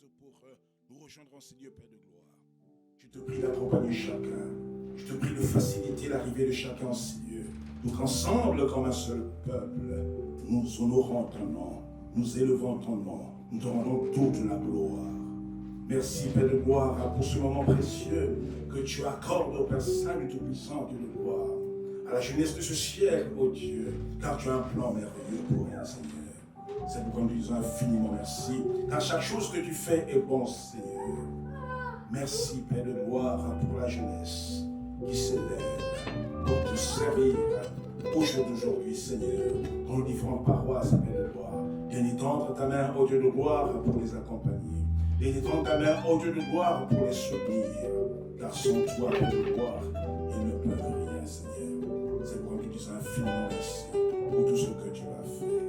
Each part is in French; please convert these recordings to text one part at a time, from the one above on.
porte pour nous rejoindre en Seigneur Père de gloire. Je te prie d'accompagner chacun. Je te prie de faciliter l'arrivée de chacun en Seigneur. Nous qu'ensemble, comme un seul peuple, nous honorons ton nom, nous élevons ton nom, nous te rendons toute la gloire. Merci Père de gloire pour ce moment précieux que tu accordes au Père Saint du Tout-Puissant, Dieu de gloire, à la jeunesse de ce siècle, ô Dieu, car tu as un plan merveilleux pour elle, Seigneur. C'est pourquoi nous disons infiniment merci, car chaque chose que tu fais est bon, Seigneur. Merci, Père de gloire, pour la jeunesse qui s'élève pour te servir au jour d'aujourd'hui, Seigneur, dans les différentes paroisses, Père de gloire. Viens étendre ta main, ô Dieu de gloire, pour les accompagner. Viens étendre ta main, ô Dieu de gloire, pour les soutenir. Car sans toi, Père de gloire, ils ne peuvent rien, Seigneur. C'est pourquoi nous disons infiniment merci pour tout ce que tu as fait.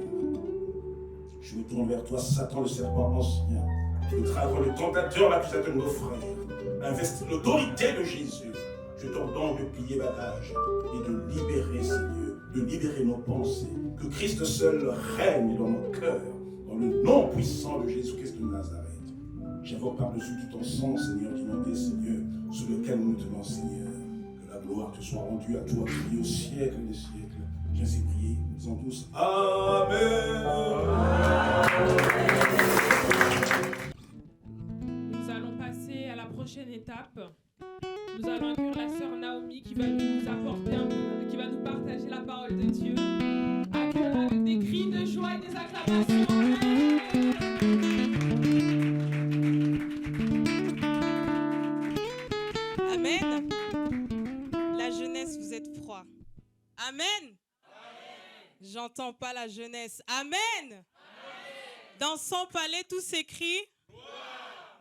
Je me tourne vers toi, Satan, le serpent ancien, le dragon, le tentateur, l'accusateur de nos frères. Investis l'autorité de Jésus. Je t'ordonne de plier bagage et de libérer, Seigneur, de libérer nos pensées. Que Christ seul règne dans nos cœurs, dans le nom puissant de Jésus-Christ de Nazareth. J'invoque par-dessus tout ton sang, Seigneur, inondé, Seigneur, sur lequel nous tenons, Seigneur. Que la gloire te soit rendue à toi, qui au siècle des siècles. J'ai ainsi prié, nous disons tous Amen. Nous allons passer à la prochaine étape. Nous allons accueillir la sœur Naomi qui va nous apporter qui va nous partager la parole de Dieu. Accueillir avec des cris de joie et des acclamations. Amen. La jeunesse, vous êtes froid. Amen. J'entends pas la jeunesse. Amen. Dans son palais, tout s'écrit.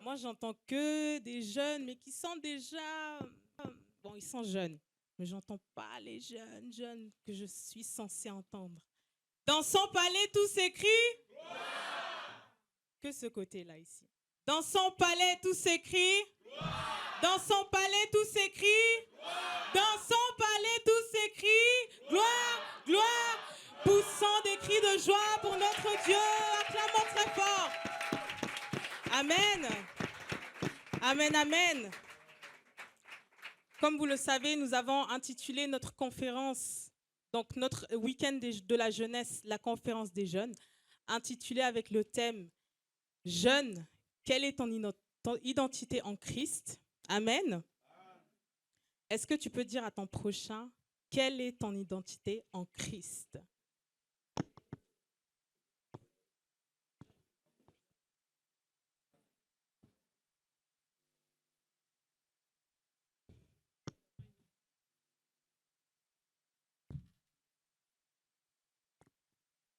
Moi, j'entends que des jeunes, mais qui sont déjà... Bon, ils sont jeunes, mais j'entends pas les jeunes que je suis censée entendre. Dans son palais, tout s'écrit. Que ce côté-là, ici. Dans son palais, tout s'écrit. Dans son palais, tout s'écrit. Dans son palais, tout s'écrit. Gloire, gloire. Poussons des cris de joie pour notre Dieu. Acclamons très fort. Amen. Amen, amen. Comme vous le savez, nous avons intitulé notre conférence, donc notre week-end de la jeunesse, la conférence des jeunes, intitulée avec le thème « Jeune, quelle est ton identité en Christ ?» Amen. Est-ce que tu peux dire à ton prochain « Quelle est ton identité en Christ ?»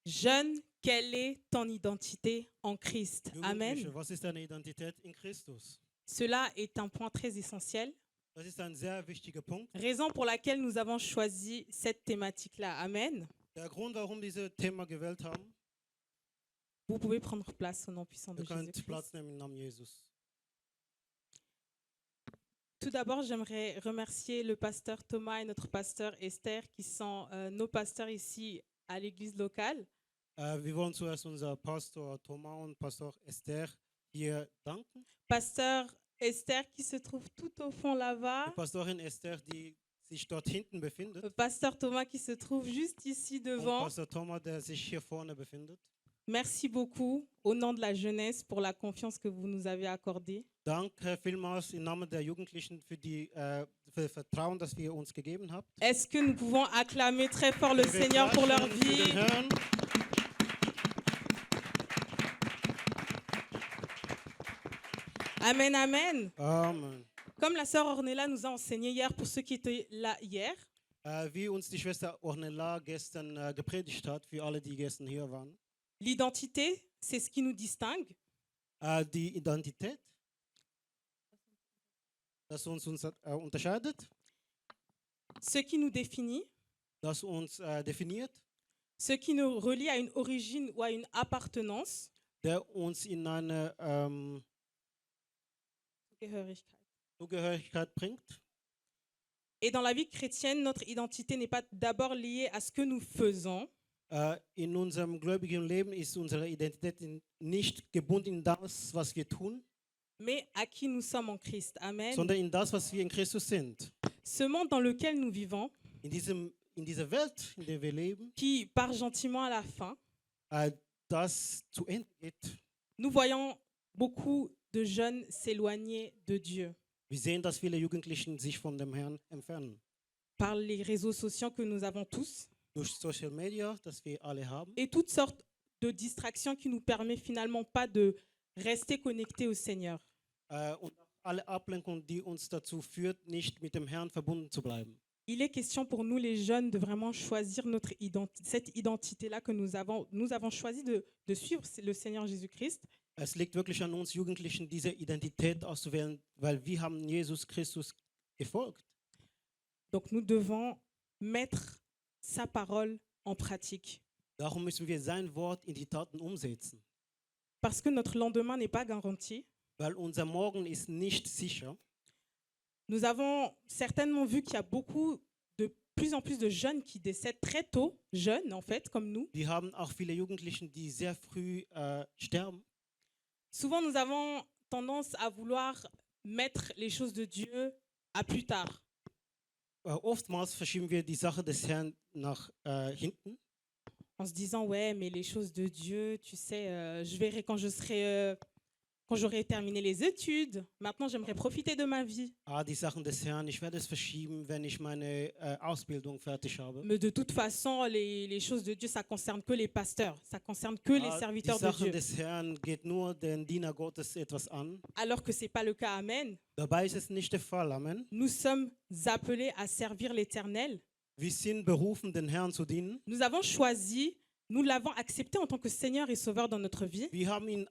Jeune, quelle est ton identité en Christ? Amen. Was ist deine Identität in Christus? Cela est un point très essentiel. Das ist ein sehr wichtiger Punkt. Raison pour laquelle nous avons choisi cette thématique-là. Amen. Der Grund, warum wir dieses Thema gewählt haben, Vous pouvez prendre place au nom puissant de ihr könnt Jésus-Christ. Platz nehmen im Namen Jesus. Tout d'abord, j'aimerais remercier le pasteur Thomas et notre pasteur Esther qui sont nos pasteurs ici à l'église locale. Wir wollen zuerst unser Pastor Thomas und Pastor Esther hier danken. Pasteur Esther qui se trouve tout au fond Die là-bas. Pastorin Esther, die sich dort hinten befindet. Pasteur Thomas qui se trouve juste ici Und devant. Pastor Thomas, der sich hier vorne befindet. Merci beaucoup au nom de la jeunesse pour la confiance que vous nous avez accordée. Danke vielmals im Namen der Jugendlichen für das Vertrauen, das ihr uns gegeben habt. Est-ce que nous pouvons acclamer très fort le Seigneur pour leur Für den vie? Herrn. Amen, amen. Amen. Comme la sœur Ornella nous a enseigné hier, pour ceux qui étaient là hier, Wie uns die Schwester Ornella gestern gepredigt hat, für alle, die gestern hier waren. l'identité, c'est ce qui nous distingue. Die Identität, das uns unterscheidet, Ce qui nous définit, das uns definiert, ce qui nous relie à une origine ou à une appartenance. der uns in eine Zugehörigkeit bringt. Et dans la vie chrétienne, notre identité n'est pas d'abord liée à ce que nous faisons, In unserem gläubigen Leben ist unsere Identität nicht gebunden in das, was wir tun, mais à qui nous sommes en Christ. Amen. sondern in das, was wir in Christus sind. Ce monde dans lequel nous vivons, In dieser Welt, in der wir leben, qui part gentiment à la fin, das zu Ende geht. nous voyons beaucoup de jeunes s'éloigner de Dieu Wir sehen, dass viele Jugendliche sich von dem Herrn entfernen. par les réseaux sociaux que nous avons tous Durch Social Media, das wir alle haben. et toutes sortes de distractions qui nous permettent finalement pas de rester connectés au Seigneur. Und auch alle Ablenkungen, die uns dazu führt, nicht mit dem Herrn verbunden zu bleiben. Il est question pour nous les jeunes de vraiment choisir cette identité-là que nous avons choisi de suivre le Seigneur Jésus-Christ. Es liegt wirklich an uns Jugendlichen, diese Identität auszuwählen, weil wir haben Jesus Christus gefolgt. Donc nous devons mettre sa parole en pratique. Darum müssen wir sein Wort in die Taten umsetzen. Parce que notre lendemain n'est pas garanti. Weil unser Morgen ist nicht sicher. Nous avons certainement vu qu'il y a de plus en plus de jeunes qui décèdent très tôt, jeunes en fait, comme nous. Wir haben auch viele Jugendliche, die sehr früh sterben. Souvent, nous avons tendance à vouloir mettre les choses de Dieu à plus tard. Oftmals verschieben wir die Sache des Herrn nach hinten. En se disant, ouais, mais les choses de Dieu, tu sais, je verrai quand j'aurai terminé les études. Maintenant, j'aimerais profiter de ma vie. Die Sachen des Herrn, ich werde es verschieben, wenn ich meine Ausbildung fertig habe. Mais de toute façon, les choses de Dieu, ça concerne que les pasteurs, ça concerne que les serviteurs Die de Sachen Dieu. des Herrn geht nur den Diener Gottes etwas an. Alors que c'est pas le cas, amen. Dabei ist es nicht der Fall, Amen. Nous sommes appelés à servir l'Éternel. Wir sind berufen, den Herrn zu dienen. Nous avons choisi, nous l'avons accepté en tant que Seigneur et Sauveur dans notre vie. Wir haben ihn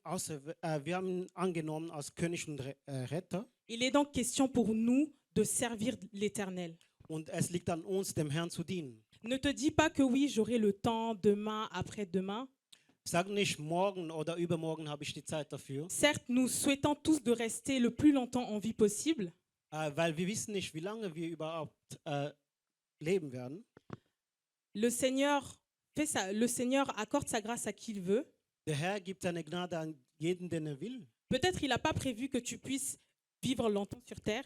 angenommen als König und Retter. Il est donc question pour nous de servir l'Éternel. Und es liegt an uns, dem Herrn zu dienen. Ne te dis pas que oui, j'aurai le temps demain, après-demain. Sag nicht, morgen oder übermorgen habe ich die Zeit dafür. Certes, nous souhaitons tous de rester le plus longtemps en vie possible. Weil wir wissen nicht, wie lange wir überhaupt leben werden. Le Seigneur accorde sa grâce à qui il veut. Der Herr gibt seine Gnade an jeden, den er will. Peut-être il n'a pas prévu que tu puisses vivre longtemps sur terre.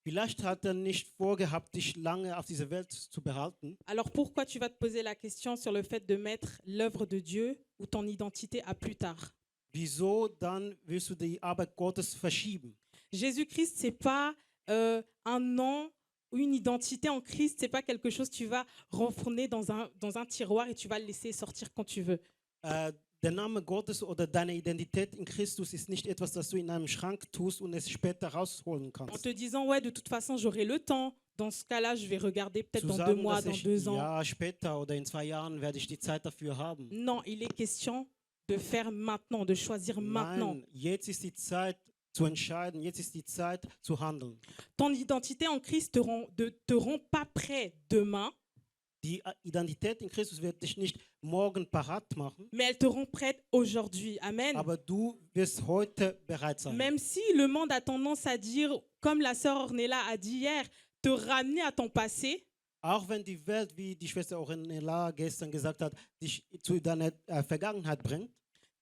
Vielleicht hat er nicht vorgehabt, dich lange auf dieser Welt zu behalten. Alors pourquoi tu vas te poser la question sur le fait de mettre l'œuvre de Dieu ou ton identité à plus tard? Wieso dann willst du die Arbeit Gottes verschieben? Jésus-Christ, c'est pas un nom ou une identité en Christ, c'est pas quelque chose que tu vas renfermer dans un tiroir et tu vas le laisser sortir quand tu veux. Der Name Gottes oder deine Identität in Christus ist nicht etwas, das du in einem Schrank tust und es später rausholen En kannst. te disant, ouais, de toute façon, j'aurai le temps. Dans ce cas-là, je vais regarder peut-être Zu dans 2 sagen, mois, dass dans ich, 2 ans. ja, später oder in 2 Jahren werde ich die Zeit dafür haben. Non, il est question de faire maintenant, de choisir maintenant. Nein, jetzt ist die Zeit zu entscheiden, jetzt ist die Zeit zu handeln. Ton identité en Christ te rend pas prêt demain, Die Identität in Christus wird dich nicht morgen parat machen, mais elle te rend prête aujourd'hui. Amen. aber du wirst heute bereit sein. Même si le monde a tendance à dire, comme la sœur Ornella a dit hier, te ramener à ton passé, Auch wenn die Welt, wie die Schwester Ornella gestern gesagt hat, dich zu deiner Vergangenheit bringt.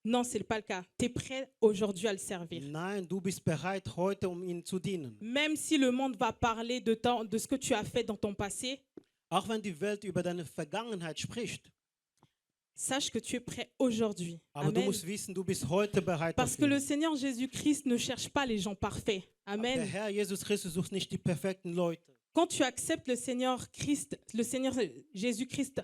non, c'est pas le cas. Tu es prêt aujourd'hui à le servir. Nein, du bist bereit heute, ihm zu dienen. Même si le monde va parler de ce que tu as fait dans ton passé, Auch wenn die Welt über deine Vergangenheit spricht. sache que tu es prêt aujourd'hui. Aber du Amen. musst wissen, du bist heute bereit Parce que dafür. le Seigneur Jésus-Christ ne cherche pas les gens parfaits. Der Amen. Herr Jesus Christus sucht nicht die perfekten Leute. Quand tu acceptes le Seigneur Jésus-Christ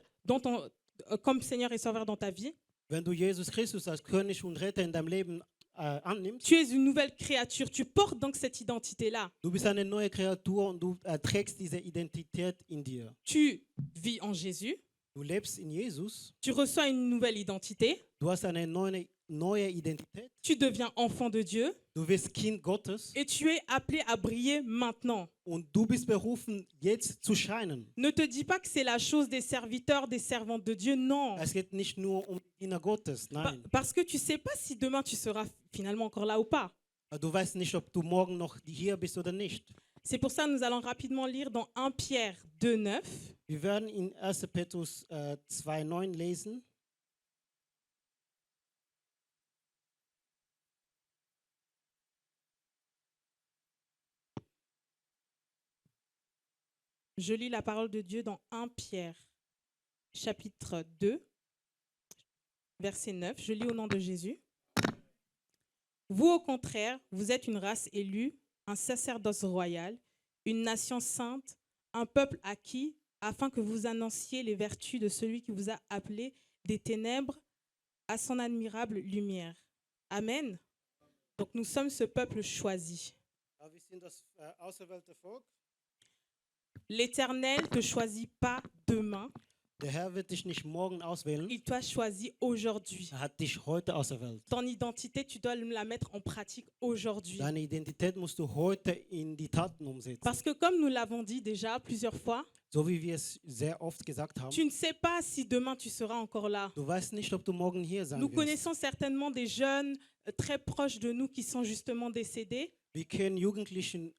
comme Seigneur et Sauveur dans ta vie, Wenn du Jesus Christus als König und Retter in deinem Leben annimmst, tu es une nouvelle créature. Tu portes donc cette identité-là. du bist eine neue Kreatur und du trägst diese Identität in dir. Tu vis en Jésus. Du lebst in Jesus, Tu reçois une nouvelle identité. du hast eine neue Identität, Tu deviens enfant de Dieu. du wirst Kind Gottes Et tu es appelé à briller maintenant. und du bist berufen, jetzt zu scheinen. Ne te dis pas que c'est la chose des serviteurs, des servantes de Dieu. Non. Es geht nicht nur um die Diener Gottes, nein. Parce que tu sais pas si demain tu seras finalement encore là ou pas. Du weißt nicht, ob du morgen noch hier bist oder nicht. C'est pour ça que nous allons rapidement lire dans 1 Pierre 2,9. Wir werden in 1. Petrus 2,9 lesen. Je lis la parole de Dieu dans 1 Pierre, chapitre 2, verset 9. Je lis au nom de Jésus. Vous, au contraire, vous êtes une race élue, un sacerdoce royal, une nation sainte, un peuple acquis, afin que vous annonciez les vertus de celui qui vous a appelé des ténèbres à son admirable lumière. Amen. Donc nous sommes ce peuple choisi. Wir sind das auserwählte Volk. L'Éternel ne te choisit pas demain, Der Herr wird dich nicht morgen auswählen. il t'a choisi aujourd'hui. Hat dich heute auserwählt. Ton identité, tu dois la mettre en pratique aujourd'hui. Deine Identität musst du heute in die Taten umsetzen. Parce que comme nous l'avons dit déjà plusieurs fois, So wie wir es sehr oft gesagt haben. tu ne sais pas si demain tu seras encore là. Du weißt nicht, ob du morgen hier sein Nous wirst. connaissons certainement des jeunes très proches de nous qui sont justement décédés. Wir kennen Jugendlichen,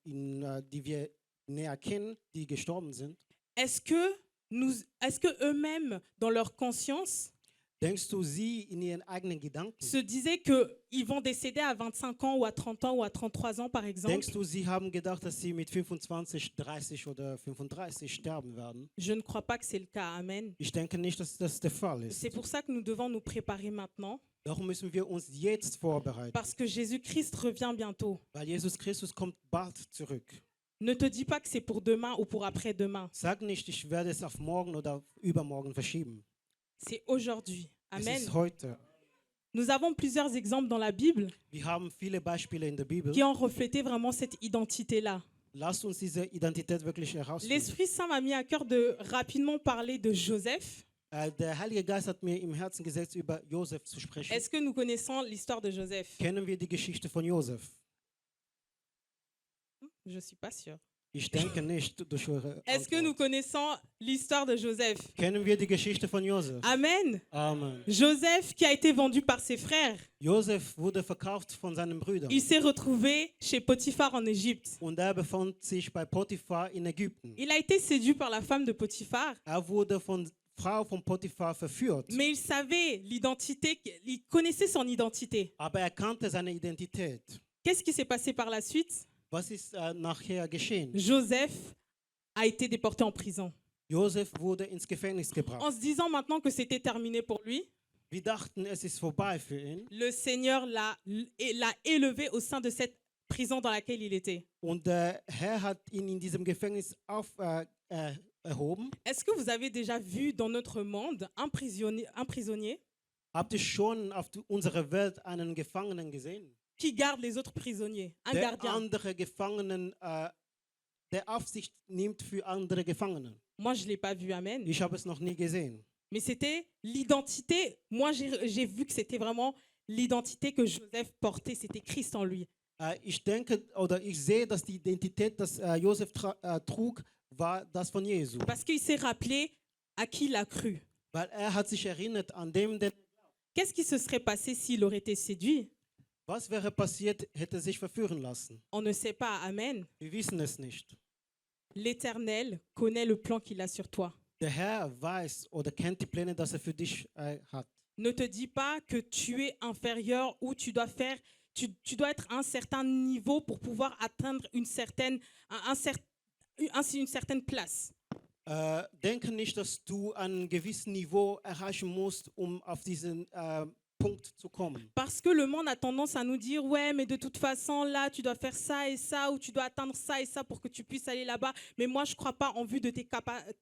die wir näher kennen, die gestorben sind. Est-ce que eux-mêmes, dans leur conscience, Denkst du, sie in ihren eigenen Gedanken? se disaient qu'ils vont décéder à 25 ans ou à 30 ans ou à 33 ans, par exemple? Denkst du, sie haben gedacht, dass sie mit 25, 30 oder 35 sterben werden? Je ne crois pas que c'est le cas. Amen. Ich denke nicht, dass das der Fall ist. C'est pour ça que nous devons nous préparer maintenant, Darum müssen wir uns jetzt vorbereiten, parce que Jésus-Christ revient bientôt. weil Jesus Christus kommt bald zurück. Ne te dis pas que c'est pour demain ou pour après-demain. Sag nicht, ich werde es auf morgen oder auf übermorgen verschieben. C'est aujourd'hui. Es Amen. ist heute. Nous avons plusieurs exemples dans la Bible Wir haben viele Beispiele in der Bibel. qui ont reflété vraiment cette identité-là. Lasst uns diese Identität wirklich herausfinden. L'Esprit Saint m'a mis à cœur de rapidement parler de Joseph. Der Heilige Geist hat mir im Herzen gesetzt, über Josef zu sprechen. Est-ce que nous connaissons l'histoire de Joseph? Kennen wir die Geschichte von Josef? Je ne suis pas sûre. Ich denke nicht durch eure Est-ce que nous Antwort. connaissons l'histoire de Joseph? Kennen wir die Geschichte von Josef? Amen. Amen. Joseph qui a été vendu par ses frères, Josef wurde verkauft von seinen Brüdern. il s'est retrouvé chez Potiphar en Égypte. Und er befand sich bei Potiphar in Ägypten. Il a été séduit par la femme de Potiphar, Wurde von Frau von Potiphar verführt. mais il savait l'identité, il connaissait son identité. Aber kannte seine Identität. Qu'est-ce qui s'est passé par la suite? Was ist nachher geschehen? Joseph a été déporté en prison. Josef wurde ins Gefängnis gebracht. En se disant maintenant que c'était terminé pour lui, Wir dachten, es ist vorbei für ihn. le Seigneur l'a élevé au sein de cette prison dans laquelle il était. Und der Herr hat ihn in diesem Gefängnis erhoben. Est-ce que vous avez déjà vu dans notre monde un prisonnier Habt ihr schon auf unserer Welt einen Gefangenen gesehen? qui garde les autres prisonniers? Un Der gardien. andere Gefangenen, der Aufsicht nimmt für andere Gefangene. Moi, je ne l'ai pas vu, amen. Ich habe es noch nie gesehen. Mais c'était l'identité. Moi, j'ai vu que c'était vraiment l'identité que Joseph portait. C'était Christ en lui. Ich denke oder ich sehe, dass die Identität, dass Josef trug, war das von Jesu. Parce qu'il s'est rappelé à qui il a cru. Weil hat sich erinnert an dem, Qu'est-ce qui se serait passé s'il aurait été séduit? was wäre passiert, hätte sich verführen lassen. On ne sait pas, amen. Wir wissen es nicht. L'Éternel connaît le plan qu'il a sur toi. Der Herr weiß oder kennt die Pläne, dass für dich hat. Ne te dis pas que tu es inférieur ou tu dois faire, tu dois être à un certain niveau pour pouvoir atteindre une certaine place. Denke nicht, dass du ein gewisses Niveau erreichen musst, auf diesen Punkt zu kommen. Parce que le monde a tendance à nous dire, ouais, mais de toute façon, là, tu dois faire ça et ça, ou tu dois atteindre ça et ça pour que tu puisses aller là-bas. Mais moi, je ne crois pas, en vue de tes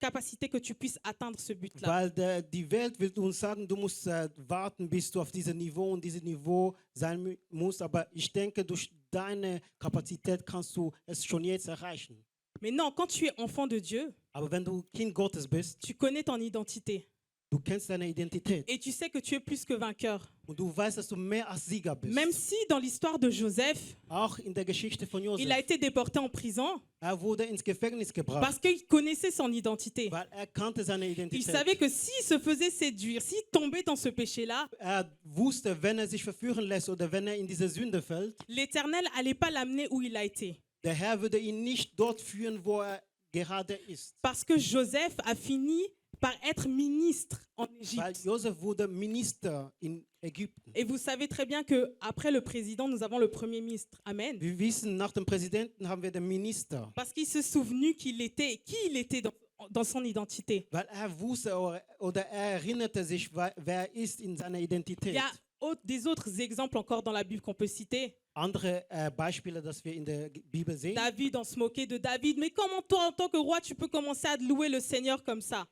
capacités, que tu puisses atteindre ce but-là. Weil die Welt will uns sagen, du musst warten, bis du auf diesem Niveau und diesem Niveau sein musst. Aber ich denke, durch deine Kapazität kannst du es schon jetzt erreichen. Mais non, quand tu es enfant de Dieu, Aber wenn du Kind Gottes bist, tu connais ton identité. du kennst deine Identität. Et tu sais que tu es plus que vainqueur. Und du weißt, dass du mehr als Sieger bist. Même si dans l'histoire de Joseph, Auch in der Geschichte von Josef. il a été déporté en prison Wurde ins Gefängnis gebracht, parce qu'il connaissait son identité. weil kannte seine Il Identität. savait que s'il se faisait séduire, s'il tombait dans ce péché-là, Wusste, wenn sich verführen lässt oder wenn in diese Sünde fällt, l'Éternel n'allait pas l'amener où il a été. der Herr würde ihn nicht dort führen, wo gerade ist. Parce que Joseph a fini par être ministre en Weil Égypte. Josef wurde Minister in Ägypten. Et vous savez très bien qu'après le président, nous avons le premier ministre. Amen. Wir wissen, nach dem Präsidenten haben wir den Minister. Parce qu'il se souvenu qui il était dans son identité. Weil wusste oder er erinnerte sich, wer er ist in seiner Il Identität. y a des autres exemples encore dans la Bible qu'on peut citer. Andere Beispiele, das wir in der Bibel sehen. David, on se moquait de David. Mais comment toi, en tant que roi, tu peux commencer à louer le Seigneur comme ça?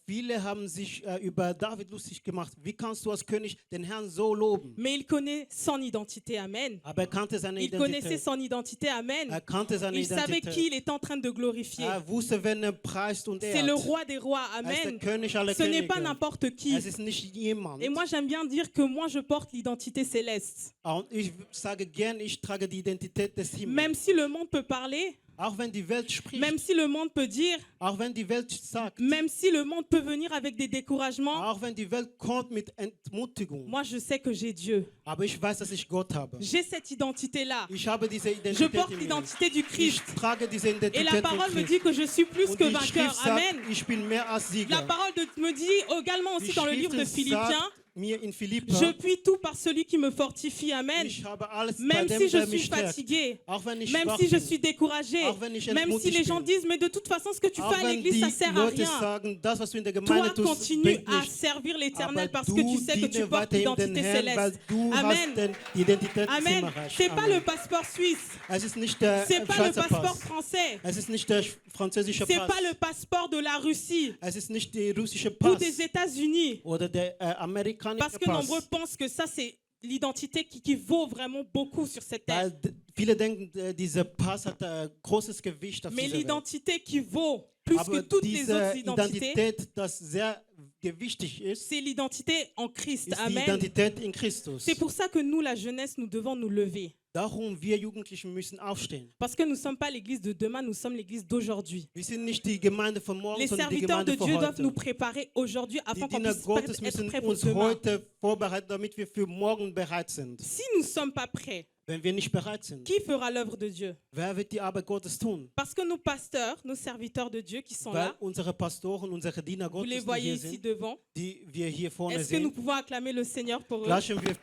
Viele haben sich über David lustig gemacht. Wie kannst du als König den Herrn so loben? Mais il connaît son identité. Amen. Aber er kannte seine Il connaissait Identität. son identité. Amen. Er kannte seine Il savait Identität. qui il était en train de glorifier. Er wusste, wen er preist und C'est le ehrt. roi des rois. Er ist der Amen. König aller Ce n'est pas Könige. n'importe qui. Es ist nicht jemand. Et moi, j'aime bien dire que moi, je porte l'identité céleste. Und ich sage gern, ich trage die Identität des Himmels. Même si le monde peut parler, Auch wenn die Welt spricht, même si le monde peut dire, auch wenn die Welt sagt, même si le monde peut venir avec des découragements, auch wenn die Welt kommt mit Entmutigung. moi, je sais que j'ai Dieu. Aber ich weiß, dass ich Gott habe. J'ai cette identité-là. Ich habe diese Je Identität porte in mir. l'identité du Ich Christ. trage diese Et Identität la von parole me Christ. dit que je suis plus Und que die vainqueur. Schrift sagt, Amen. ich bin mehr als La Sieger. parole me dit également aussi Die dans le livre de Schrift Philippiens, sagt mir in Philippa, je puis tout par celui qui me fortifie. Amen. ich habe alles bei Même dem, si je der mich suis stärkt. fatigué, Auch wenn ich même schwach si je bin, suis découragé, auch wenn ich même si entmutigt les gens bin, disent, mais de toute façon, ce que tu auch fais à wenn l'église, ça die sert à Leute rien. sagen, das, was du in der Toi, Gemeinde tust, continue bringt à nichts. servir l'Éternel Aber parce que tu du sais que tu diene portes weiterhin den l'identité Herrn, weil céleste. du Amen. hast die Identität des Amen. Himmelreichs. C'est pas Amen. le passeport suisse. Es ist nicht der C'est pas le Schweizer passeport Pass. français. Es ist nicht der französische C'est Pass. pas le passeport de la Russie Es ist nicht der russische ou Pass des États-Unis. oder der amerikanische Parce que Pass. nombreux pensent que ça, c'est l'identité qui vaut vraiment beaucoup sur cette terre. Weil viele denken, dieser Pass hat großes Gewicht auf Mais dieser Welt. l'identité qui vaut plus que Aber toutes les diese autres identités, Identität, das sehr gewichtig ist, c'est l'identité en Christ. ist die Amen. Identität in Christus. C'est pour ça que nous, la jeunesse, nous devons nous lever. Darum, wir Jugendlichen müssen aufstehen. Parce que nous ne sommes pas l'église de demain, nous sommes l'église d'aujourd'hui. Wir sind nicht die Gemeinde von morgen, Les sondern die serviteurs de Gemeinde von Dieu doivent heute. nous préparer aujourd'hui Die afin qu'on Diener puisse Gottes être müssen prêts pour uns demain. heute vorbereiten, damit wir für morgen bereit sind. Si nous ne sommes pas prêts, Wenn wir nicht bereit sind, qui fera l'œuvre de Dieu? wer wird die Arbeit Gottes tun? Parce que nos pasteurs, nos serviteurs de Dieu qui sont Weil là, unsere Pastoren, unsere Diener vous les Gottes, die voyez hier ici sind, devant. die wir hier vorne Est-ce que nous sehen, pouvons acclamer le Seigneur pour eux? klatschen wir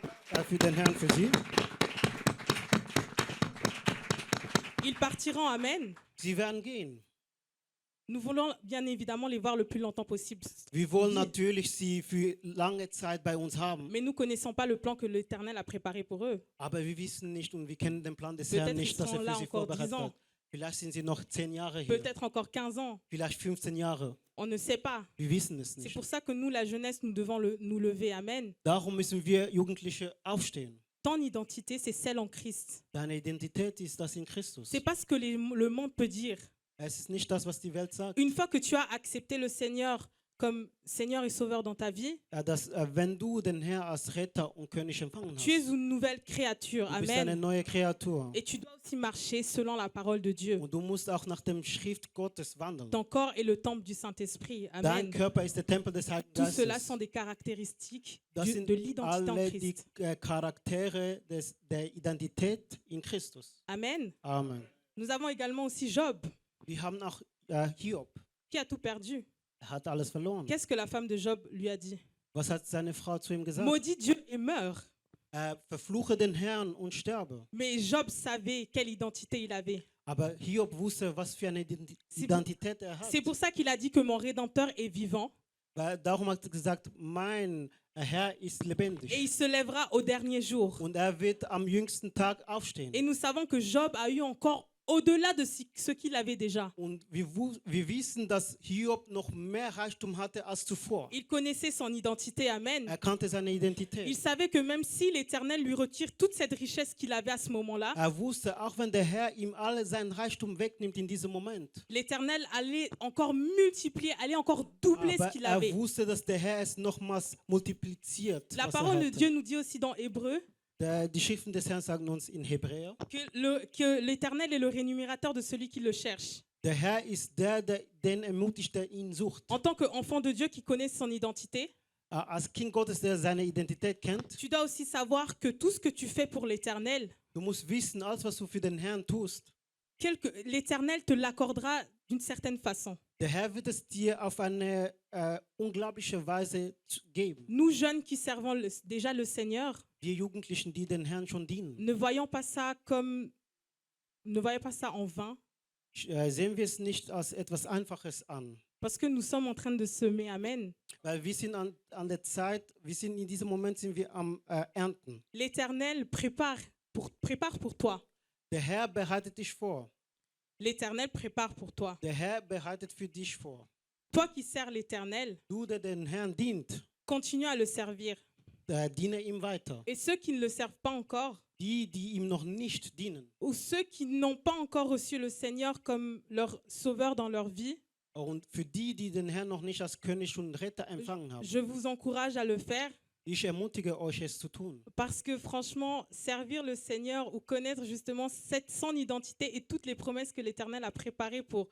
für den Herrn für sie. Ils partiront, Amen. Sie werden gehen. Nous voulons bien évidemment les voir le plus longtemps possible. Wir wollen natürlich sie für lange Zeit bei uns haben. Mais nous ne connaissons pas le plan que l'Éternel a préparé pour eux. Aber wir wissen nicht und wir kennen den Plan des Herrn Peut-être ils nicht, dass seront er là für sie encore 10 vorbereitet ans, hat. Vielleicht sind sie noch 10 Jahre hier, peut-être encore 15 ans. vielleicht 15 Jahre. On ne sait pas. Wir wissen es C'est nicht. pour ça que nous, la jeunesse, nous devons nous lever. Amen. Darum müssen wir Jugendliche aufstehen. Ton identité, c'est celle en Christ. Deine Identität ist das in Christus. C'est pas ce que le monde peut dire. Es ist nicht das, was die Welt sagt. Une fois que tu as accepté le Seigneur comme Seigneur et Sauveur dans ta vie, Wenn du den Herrn als Retter und König empfangen tu es hast, une nouvelle créature. du bist eine Amen. neue Kreatur. Et tu dois aussi marcher selon la parole de Dieu. Und du musst auch nach dem Schrift Gottes wandeln. Ton corps est le temple du Saint-Esprit. Dein Amen. Körper ist der Tempel des Heiligen Tout cela Geistes. sont des caractéristiques Das sind de l'identité en alle die Christ. Charaktere der Identität in Christus. Amen. Amen. Nous avons également aussi Job, Wir haben auch Hiob. qui a tout perdu. Er hat alles verloren. Qu'est-ce que la femme de Job lui a dit? Was hat seine Frau zu ihm gesagt? Maudit Dieu et meurs. Verfluche den Herrn und sterbe. Mais Job savait quelle identité il avait. Aber Hiob wusste, was für eine Identität er hat. C'est pour ça qu'il a dit que mon Rédempteur est vivant Weil darum hat er gesagt, mein Herr ist et lebendig. il se lèvera au dernier jour. Und er wird am jüngsten Tag aufstehen. Et nous savons que Job a eu encore au-delà de ce qu'il avait déjà. Und wir wissen, dass Hiob noch mehr Reichtum hatte als zuvor. Il connaissait son identité, Amen. Er kannte seine Identität. Il savait que même si l'Éternel lui retire toute cette richesse qu'il avait à ce moment-là, Er wusste, auch wenn der Herr ihm all sein Reichtum wegnimmt in diesem Moment, l'Éternel allait encore multiplier, allait encore doubler ce aber qu'il er avait. wusste, dass der Herr es nochmals multipliziert. La was parole de hatte. Dieu nous dit aussi dans Hébreu Die Schriften des Herrn sagen uns in Hebräer, que l'Éternel est le rémunérateur de celui qui le cherche. der Herr ist den ermutigt, der ihn sucht. En tant qu'enfant de Dieu qui connaît son identité, Als Kind Gottes, der seine Identität kennt, tu dois aussi savoir que tout ce que tu fais pour l'Éternel, du musst wissen, alles, was du für den Herrn tust, l'Éternel te l'accordera d'une certaine façon. Der Herr wird es dir auf eine unglaubliche Weise geben. Nous, jeunes qui servons déjà le Seigneur, Wir Jugendlichen, die den Herrn schon dienen, ne voyons pas ça en vain, sehen wir es nicht als etwas Einfaches an. parce que nous sommes en train de semer. Amen. Weil wir sind an der Zeit, in diesem Moment sind wir am Ernten. L'Éternel prépare pour toi. Der Herr bereitet dich vor. L'Éternel prépare pour toi. Der Herr bereitet für dich vor. Toi qui sers l'Éternel, Du, der den Herrn dient, continue à le servir. diene ihm weiter. Et ceux qui ne le servent pas encore, Die ihm noch nicht dienen, ou ceux qui n'ont pas encore reçu le Seigneur comme leur sauveur dans leur vie, und für die den Herrn noch nicht als König und Retter empfangen haben, je vous encourage à le faire. ich ermutige euch, es zu tun. Parce que franchement, servir le Seigneur ou connaître justement son identité et toutes les promesses que l'Éternel a préparées pour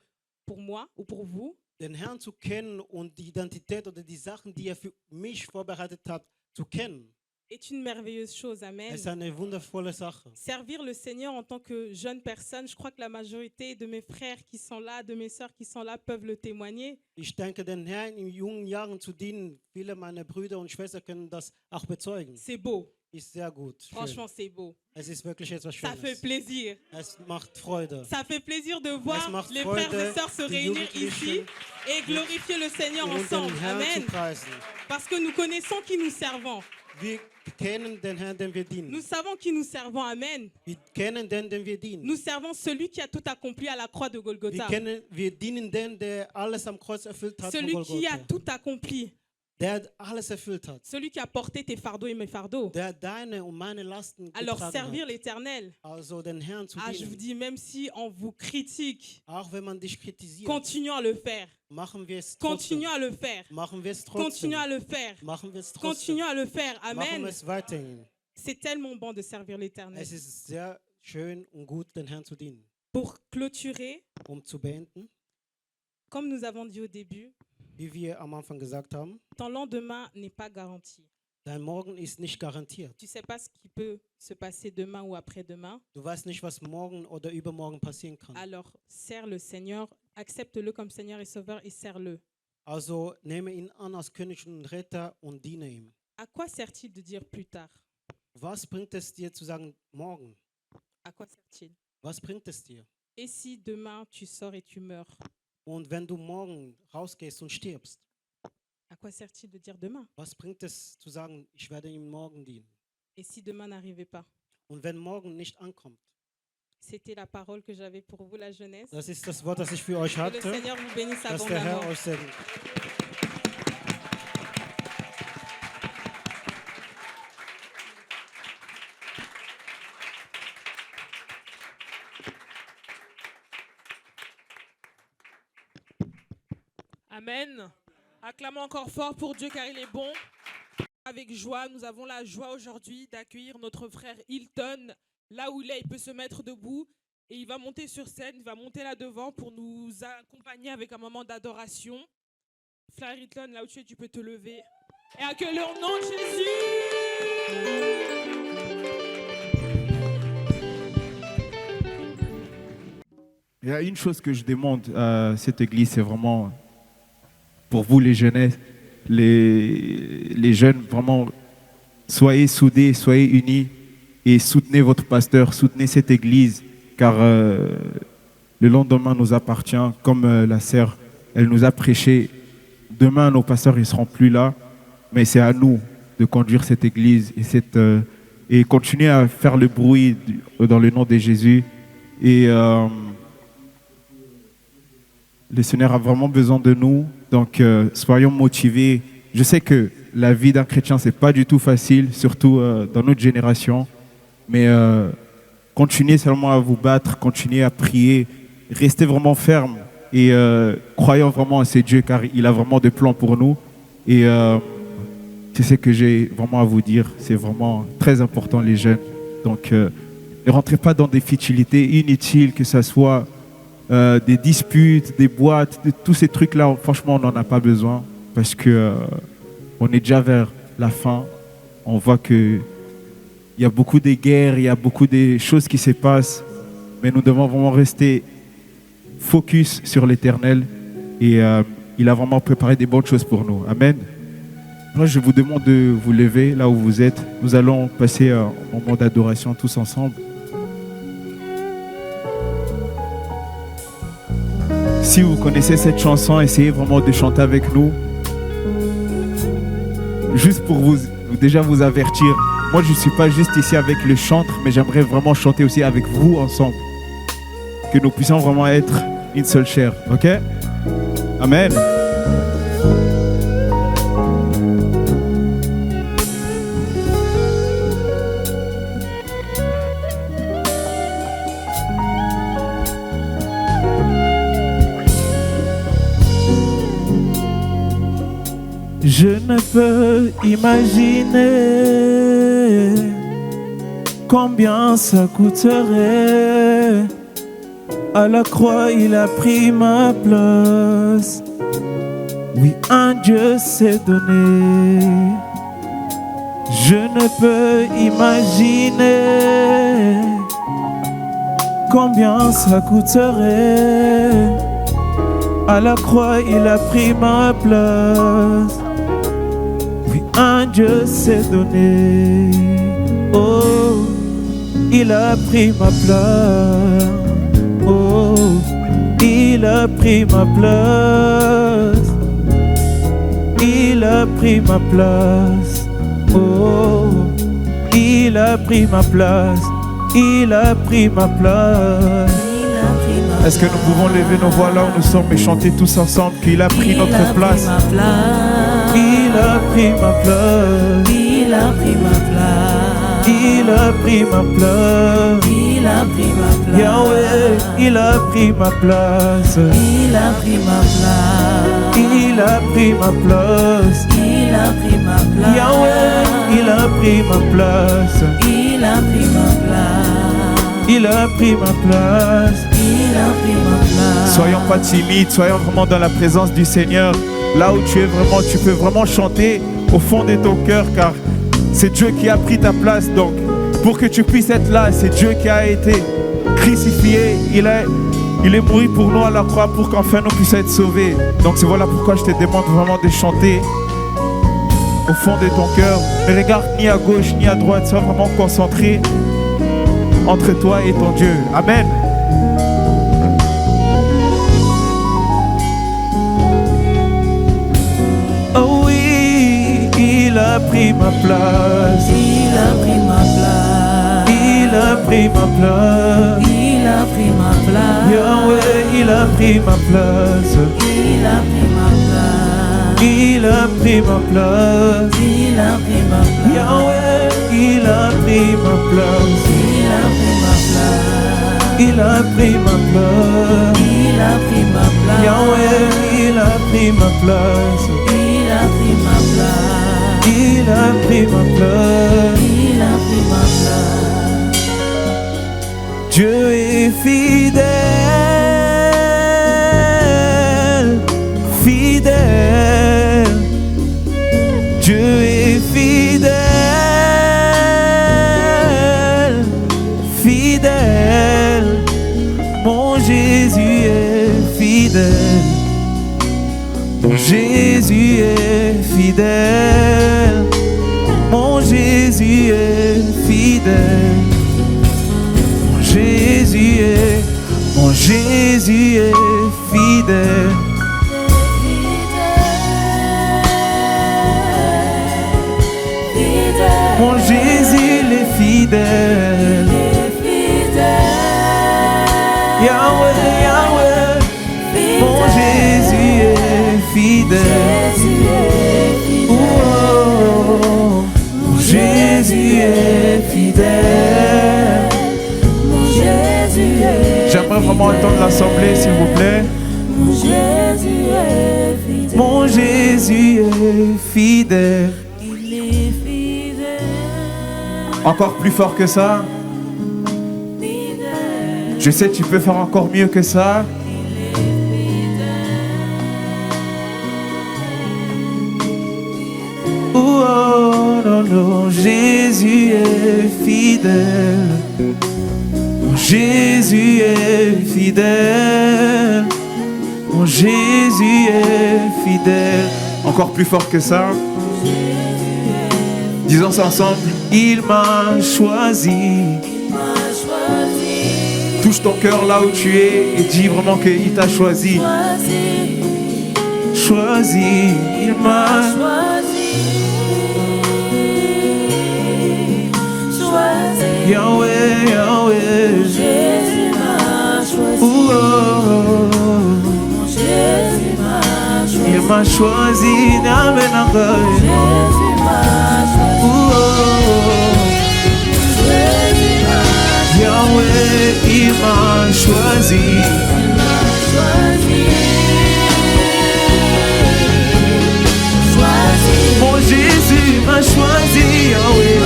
moi ou pour vous, Den Herrn zu kennen und die Identität oder die Sachen, die für mich vorbereitet hat, zu kennen, est une merveilleuse chose. Amen. ist eine wundervolle Sache. Servir le Seigneur en tant que jeune personne, je crois que la majorité de mes frères qui sont là, de mes sœurs qui sont là, peuvent le témoigner. Ich denke, den Herrn in jungen Jahren zu dienen, viele meiner Brüder und Schwestern können das auch bezeugen. C'est beau. Ist sehr gut. Schön. Franchement, c'est beau. Es ist wirklich etwas Ça fait Schönes. plaisir. Es macht Freude. Ça fait plaisir de Es voir macht les Freude, frères et sœurs se die réunir ici Jugendlichen et glorifier le Seigneur und ensemble. den Herrn zu Amen. preisen. Parce que nous connaissons qui nous servons. Wir kennen den Herrn, den wir dienen. Nous savons qui nous servons. Amen. Wir kennen den wir dienen. Nous servons celui qui a tout accompli à la croix de Golgotha. Wir dienen den, der alles am Kreuz erfüllt hat. von Celui qui a Golgotha. tout accompli. Der alles erfüllt hat. Celui qui a porté tes fardeaux et mes fardeaux. Der deine und meine Lasten Alors getragen servir hat. l'Éternel. Also den Herrn zu Ah, je vous dienen. dis, même si on vous critique, Auch wenn man dich kritisiert, continuons à le faire. machen wir es trotzdem. Continuons à le faire. Machen wir es trotzdem. Continuons à le faire. Machen wir es trotzdem. Continuons à le faire. Machen Amen. wir es weiterhin. C'est tellement bon de servir l'Éternel. Es ist sehr schön und gut, den Herrn zu dienen. Pour clôturer, Zu beenden, comme nous avons dit au début, wie wir am Anfang gesagt haben, ton lendemain n'est pas garanti. dein Morgen ist nicht garantiert. Tu ne sais pas ce qui peut se passer demain ou après-demain. Du weißt nicht, was morgen oder übermorgen passieren kann. Alors, sers le Seigneur, accepte-le comme Seigneur et Sauveur et sers-le. Also nehme ihn an als König und Retter und diene ihm. À quoi sert-il de dire plus tard? Was bringt es dir zu sagen, morgen? À quoi sert-il? Was bringt es dir? Et si demain tu sors et tu meurs? Und wenn du morgen rausgehst und stirbst, À quoi sert-il de dire demain? was bringt es zu sagen, ich werde ihm morgen dienen? Et si demain n'arrivait pas? Und wenn morgen nicht ankommt? C'était la parole que j'avais pour vous, la jeunesse. Das ist das Wort, das ich für euch Que le hatte. Seigneur vous bénisse Dass der Herr abondamment. euch segnet. Amen. Acclamons encore fort pour Dieu car il est bon. Avec joie, nous avons la joie aujourd'hui d'accueillir notre frère Hilton. Là où il est, il peut se mettre debout et il va monter sur scène, il va monter là devant pour nous accompagner avec un moment d'adoration. Frère Hilton, là où tu es, tu peux te lever et accueille-le au nom de Jésus. Il y a une chose que je demande à cette église, c'est vraiment pour vous les jeunesses, les jeunes, vraiment, soyez soudés, soyez unis et soutenez votre pasteur, soutenez cette église, car le lendemain nous appartient, comme la sœur, elle nous a prêché. Demain, nos pasteurs ne seront plus là, mais c'est à nous de conduire cette église et continuer à faire le bruit dans le nom de Jésus. Et le Seigneur a vraiment besoin de nous, donc soyons motivés. Je sais que la vie d'un chrétien, ce n'est pas du tout facile, surtout dans notre génération, mais continuez seulement à vous battre, continuez à prier, restez vraiment ferme et croyons vraiment à ce Dieu, car il a vraiment des plans pour nous. Et c'est ce que j'ai vraiment à vous dire, c'est vraiment très important les jeunes. Donc ne rentrez pas dans des futilités inutiles, que ce soit des disputes, des boîtes, de tous ces trucs-là, franchement, on n'en a pas besoin parce que on est déjà vers la fin. On voit qu'il y a beaucoup de guerres, il y a beaucoup de choses qui se passent, mais nous devons vraiment rester focus sur l'éternel et il a vraiment préparé des bonnes choses pour nous. Amen. Moi, je vous demande de vous lever là où vous êtes. Nous allons passer un moment d'adoration tous ensemble. Si vous connaissez cette chanson, essayez vraiment de chanter avec nous. Juste pour déjà vous avertir. Moi, je ne suis pas juste ici avec le chantre, mais j'aimerais vraiment chanter aussi avec vous ensemble. Que nous puissions vraiment être une seule chair. Ok? Amen. Je ne peux imaginer combien ça coûterait. À la croix, il a pris ma place. Oui, un Dieu s'est donné. Je ne peux imaginer combien ça coûterait. À la croix, il a pris ma place. Oui, un Dieu s'est donné. Oh, il a pris ma place. Oh, il a pris ma place. Il a pris ma place. Oh, il a pris ma place. Il a pris ma place. Est-ce que nous pouvons lever nos voix là où nous sommes et chanter tous ensemble qu'il a pris notre place? Il a pris ma place. Il a pris ma place. Il a pris ma place. Il a pris ma place. Yahweh, il a pris ma place. Il a pris ma place. Il a pris ma place. Il a pris ma place. Yahweh, il a pris ma place. Il a pris ma place. Il a pris ma place. Il a pris ma place. Soyons pas timides, soyons vraiment dans la présence du Seigneur. Là où tu es vraiment, tu peux vraiment chanter au fond de ton cœur car c'est Dieu qui a pris ta place. Donc, pour que tu puisses être là, c'est Dieu qui a été crucifié. Il est mort pour nous à la croix pour qu'enfin nous puissions être sauvés. Donc, c'est voilà pourquoi je te demande vraiment de chanter au fond de ton cœur. Ne regarde ni à gauche ni à droite, sois vraiment concentré entre toi et ton Dieu. Amen. Oh oui, il a pris ma place. Il a pris ma place. Il a pris ma place. Il a pris ma place. Yahweh, il a pris ma place. Il a pris ma place. Il a pris ma place. Il a pris ma place. Yahweh, il a pris ma place. Il a pris ma place. Il a pris ma place. Il a pris ma place. Yahweh, il a pris ma place. Il a pris ma place. Il a pris ma place. Il a pris ma place. Dieu est fidèle, fidèle. Dieu est fidèle, fidèle. Mon Jésus est fidèle. Mon Jésus est fidèle. Mon Jésus est fidèle. Mon Jésus est fidèle. Mon Jésus il est fidèle. Yahweh, Yahweh, mon Jésus est fidèle. Oh, mon Jésus est fidèle. J'aimerais vraiment entendre l'assemblée, s'il vous plaît. Mon Jésus est fidèle. Mon Jésus est fidèle. Il est fidèle. Encore plus fort que ça. Fidèle. Je sais que tu peux faire encore mieux que ça. Oh non, non, Jésus est fidèle. Jésus est fidèle. Mon Jésus est fidèle. Encore plus fort que ça. Disons ça ensemble. Il m'a choisi. Touche ton cœur là où tu es et dis vraiment qu'il t'a choisi. Choisi, il m'a choisi. Yahweh, Yahweh. Jésus m'a choisi. Oh, oh, Mon Jésus m'a choisi. il m'a choisi. Namenanga. Jésus m'a choisi. Oh, oh, Jésus m'a choisi. Yahweh, il m'a choisi. Mon Jésus m'a choisi, Yahweh.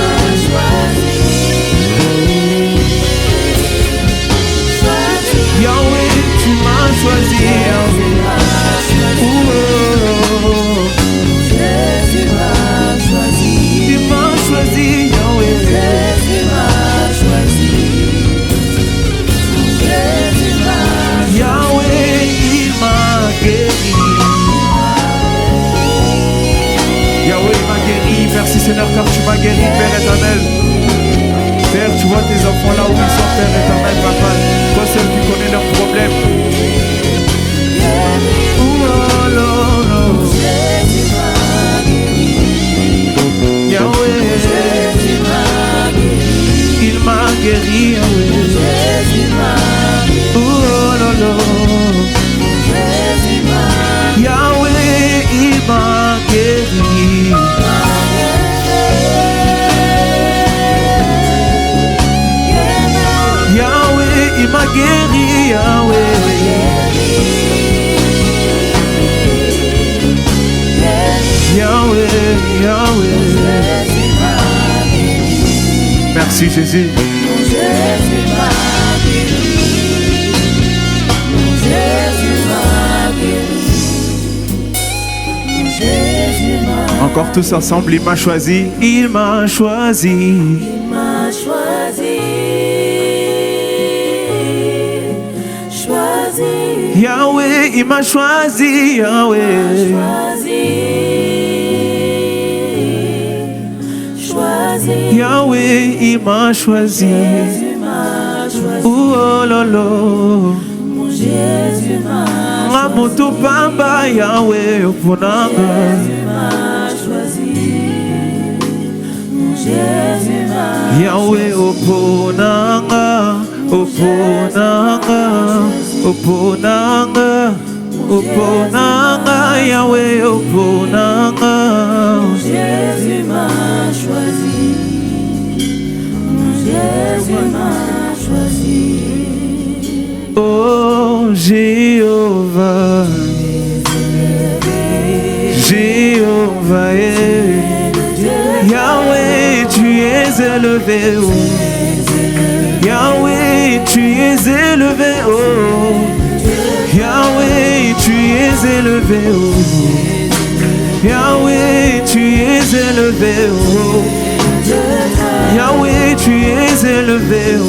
Yahweh, tu m'as choisi, Yahweh. Oh, oh, oh. Tu m'as choisi, Yahweh. Yahweh, il m'a guéri. Yahweh, il m'a guéri. Merci Seigneur, car tu m'as guéri, Père éternel. Père, tu vois tes enfants là où ils sont, Père éternel, papa. Toi seul qui connais leurs problèmes. Oh, oh, oh, oh. Yahweh, il m'a guéri, Yahweh. Oh, oh, oh, oh. Yahweh, il m'a guéri. Yahweh, il m'a guéri, Yahweh. Yahweh, Yahweh. Merci Jésus. Encore tous ensemble, il m'a choisi. Il m'a choisi. Yahweh, il m'a choisi, Yahweh. Yahweh, il m'a choisi. Oh lolo. Ngamoto pamba Yahweh oponanga. Yahweh oponanga, oponanga, oponanga, oponanga, Yahweh oponanga. Jésus m'a choisi. Jésus m'a choisi. Oh Jéhovah, Jéhovah, Yahweh, tu es élevé, oh. Yahweh, tu es élevé, oh. Yahweh, tu es élevé, oh. Yahweh, tu es élevé, oh. Yahweh, tu es élevé, oh.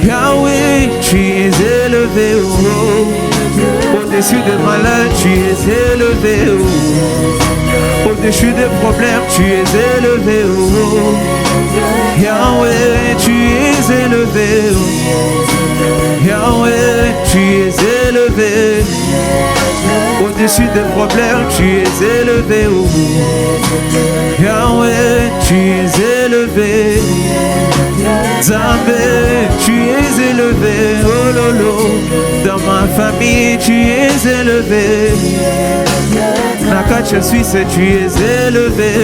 Yahweh, tu es élevé, oh. Au-dessus des malades, tu es élevé, oh. Au-dessus des problèmes, tu es élevé, oh. Yahweh, tu es élevé, oh. Yahweh, tu es élevé. Au-dessus des problèmes, tu es élevé, oh. Yahweh, tu es élevé. Zambé, tu es élevé, oh lolo. Dans ma famille, tu es élevé. Nakacha Suisse, tu es élevé.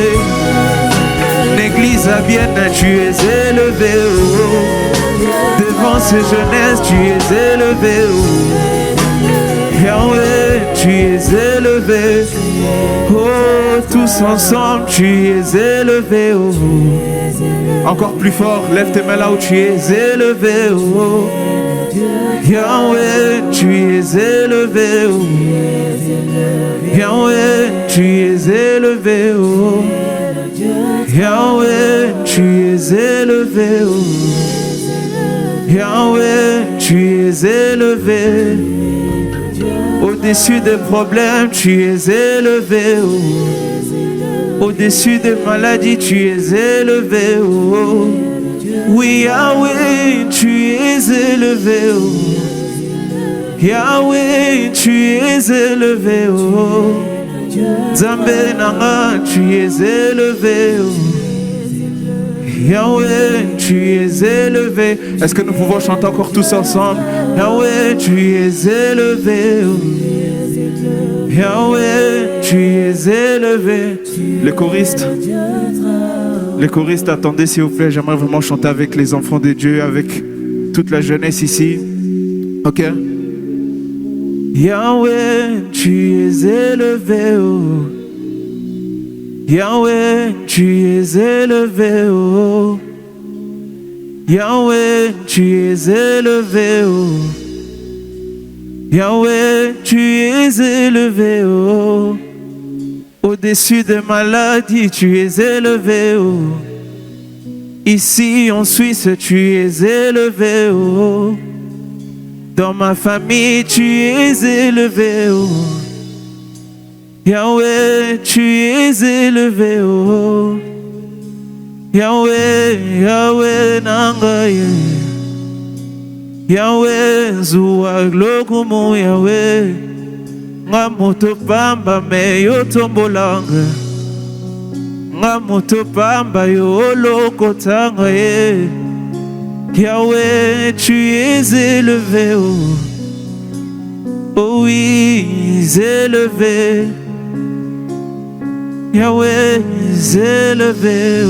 L'église à Vienne, tu es élevé, oh. Devant ces jeunesses, tu es élevé, oh. Yahweh, tu es élevé. Oh, tous ensemble, tu es élevé, oh. Encore plus fort, lève tes mains là où tu es élevé, oh. Yahweh, tu es élevé, oh. Yahweh, tu es élevé, oh. Yahweh, tu es élevé, oh. Yahweh, tu es élevé. Au-dessus des problèmes, tu es élevé. Oh. Au-dessus des maladies, tu es élevé. Oh. Oui, Yahweh, tu es élevé. Oh. Yahweh, tu es élevé. Oh. Zambé Nanga, tu es élevé. Oh. Yahweh, tu es élevé. Est-ce que nous pouvons chanter encore tous ensemble? Yahweh, tu es élevé. Yahweh, tu es élevé. Les choristes, attendez s'il vous plaît. J'aimerais vraiment chanter avec les enfants de Dieu, avec toute la jeunesse ici. Ok? Yahweh, tu es élevé. Oh. Yahweh, tu es élevé, oh. Yahweh, tu es élevé, oh. Yahweh, tu es élevé, oh. Au-dessus des maladies, tu es élevé, oh. Ici en Suisse, tu es élevé, oh. Dans ma famille, tu es élevé, oh. Yahweh, tu es élevé, oh. Yahweh, Yahweh, Nangaye. Yahweh, Zua, Glogumu, Yahweh. Ngamoto Pamba, me yo tombolanga. Ngamoto Pamba, yo lokotanga, ye. Yahweh, tu es élevé, oh. Oh oui, élevé. Yahweh, élevé.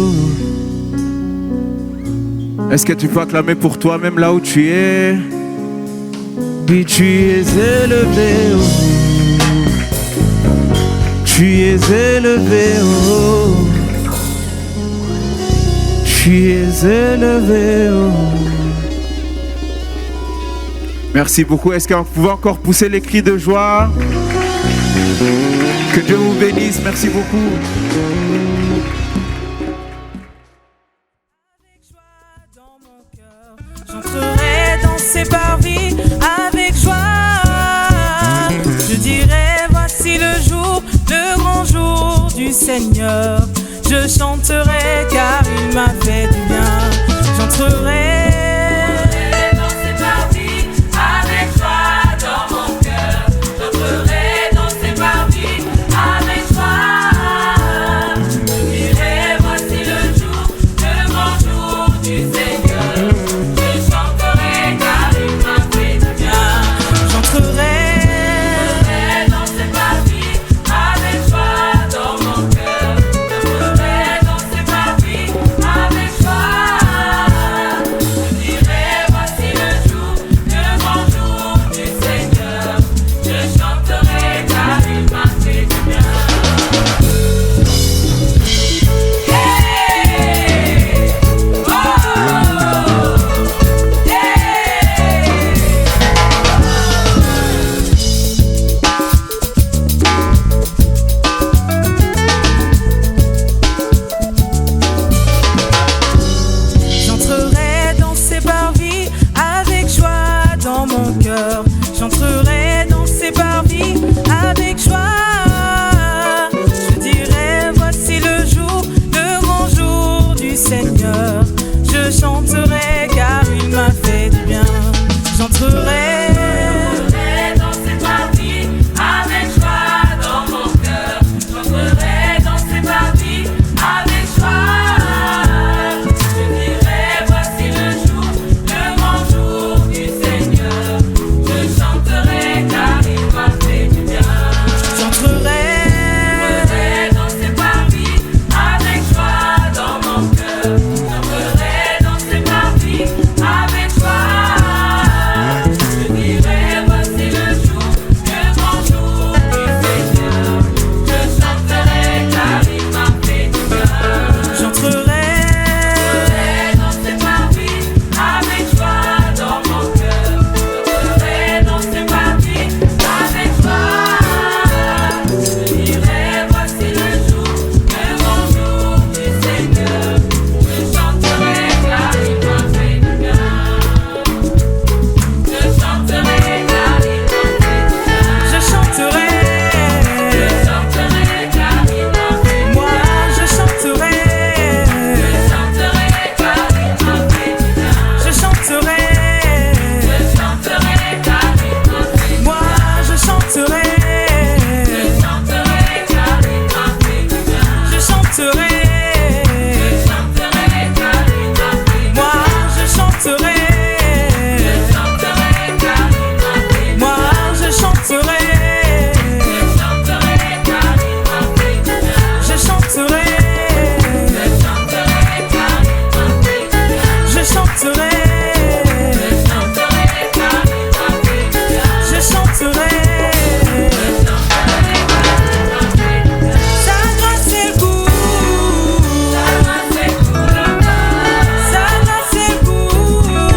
Est-ce que tu peux acclamer pour toi même là où tu es? Oui, tu es élevé. Tu es élevé. Tu es élevé. Merci beaucoup. Est-ce qu'on pouvait encore pousser les cris de joie? Que Dieu vous bénisse, merci beaucoup. Avec joie dans mon cœur, j'entrerai dans ses parvis avec joie. Je dirai voici le jour, le grand jour du Seigneur. Je chanterai car il m'a fait du bien. J'entrerai. chanterai. Moi, je chanterai. Je chanterai. Je chanterai. Je chanterai. Sa grâce est le goût. Sa grâce est le goût.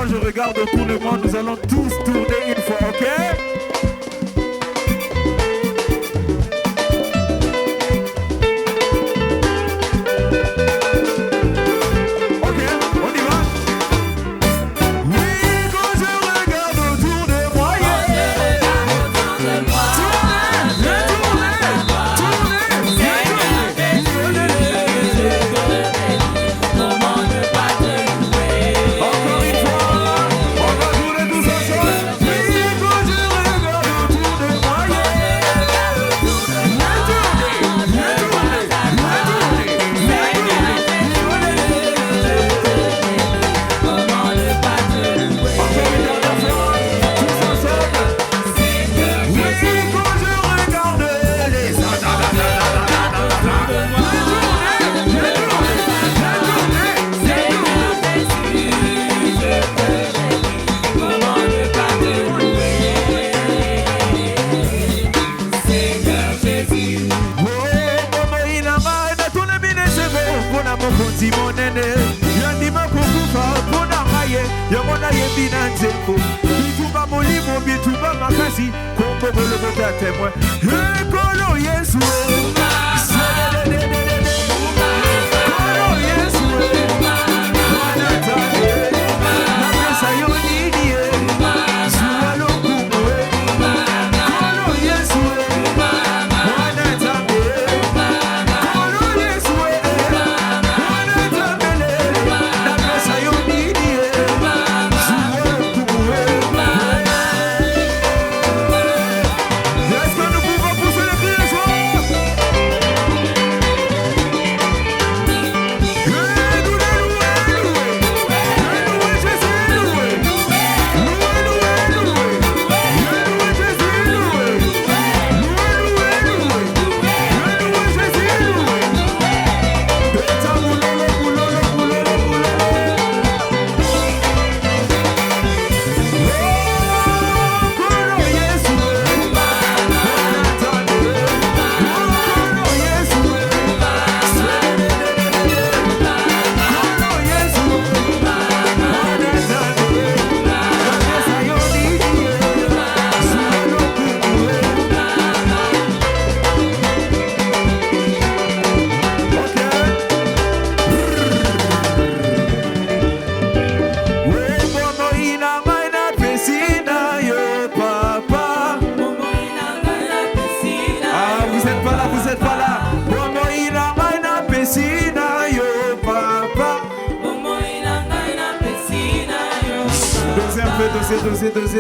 je regarde autour de moi, nous allons tous tourner une fois, ok?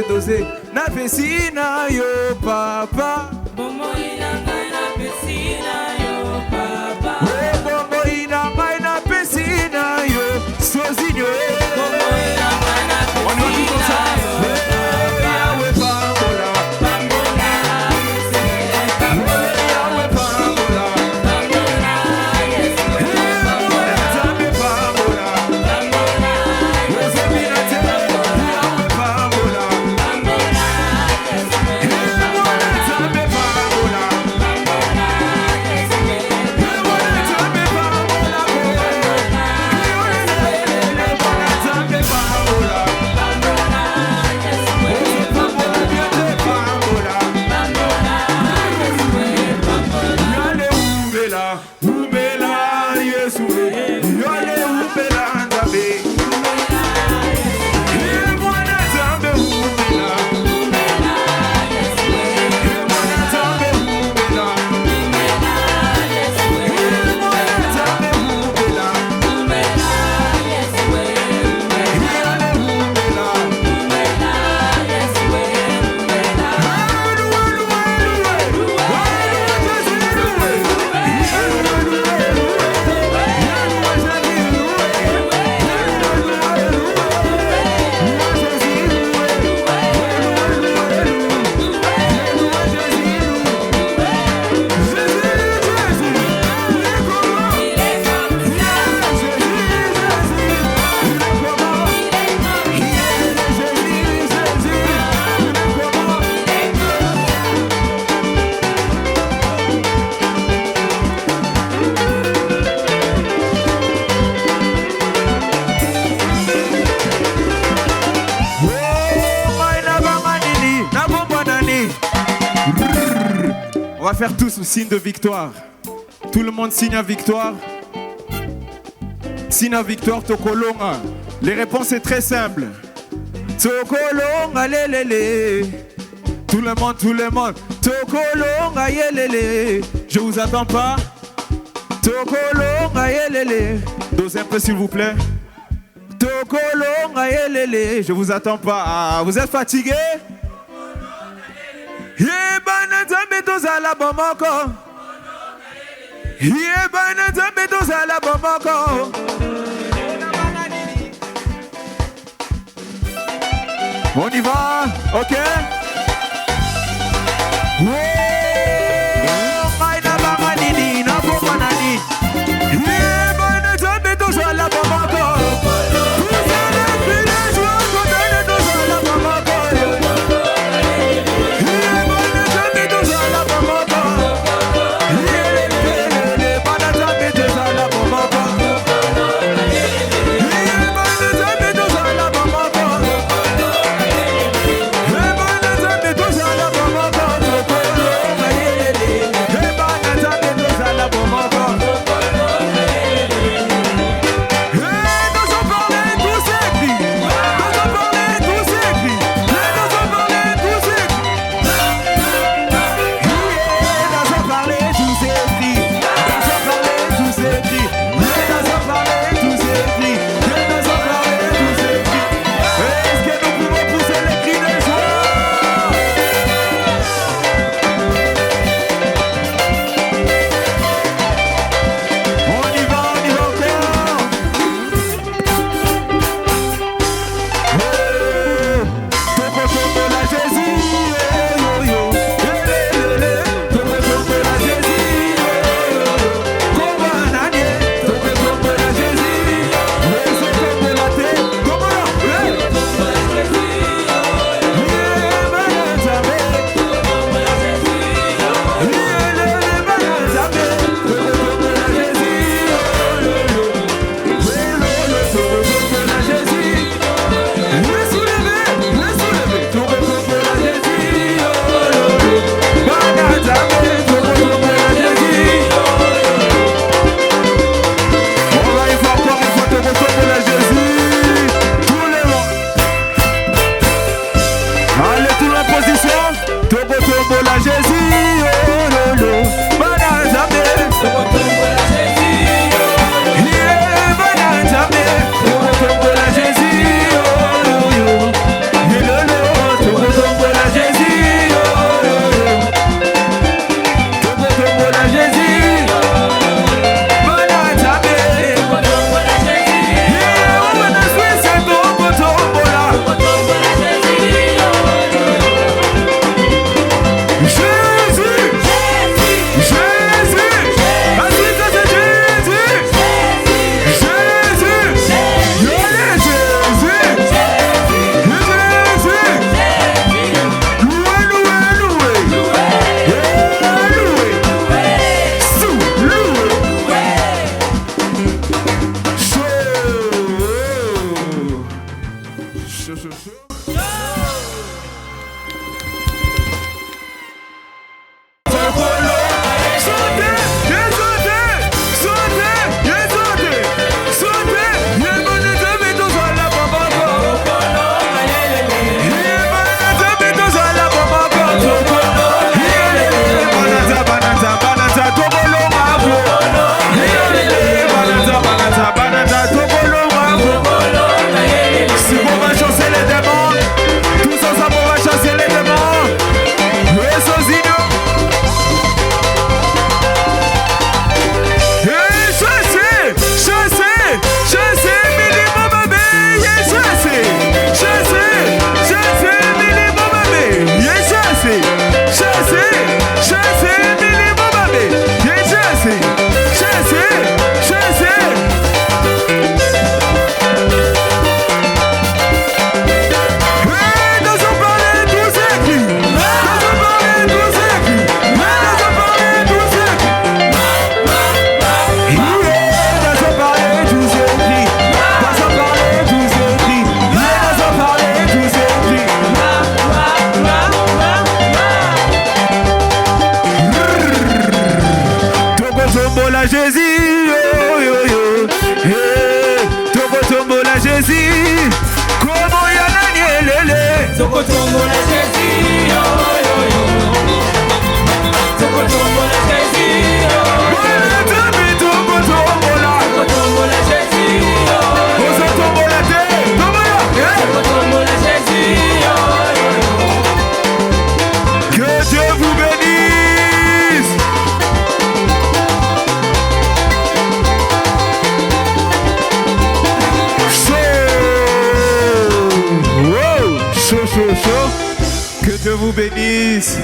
Doze na piscina yo papa bombo ina ngai na piscina yo papa bombo ina ngai na piscina yo sozinho bombo ina ngai na piscina yo yawe pambola pambola yawe pambola pambola yes pambola tambe pambola pambola wezebina tena yawe pambola va faire tous le signe de victoire. Tout le monde signe à victoire. Signe à victoire, Tokolonga. Les réponses sont très simples. Tokolonga, lélélé. Tout le monde, tout le monde. Tokolonga, yélélé. Je vous attends pas. Tokolonga, yélélé. Dosez un peu s'il vous plaît. Tokolonga, yélélé. Je vous attends pas. Ah, vous êtes fatigué? Yebana zambe tozala bomoko. Yebana zambe tozala bomoko. On y va, ok? tombola Jésus, yo yo yo. Hey, toko tombola Jésus. Como yana nielele. Toko tombola Jésus, yo yo yo. Toko tombola Jésus, yo. Voilà tabi toko tombola. Toko tombola Jésus, yo. Oso tombola te, tombola. Toko tombola Jésus, yo yo. Que Dieu vous bénisse. Chaud, wow, chaud, chaud, chaud. Que Dieu vous bénisse.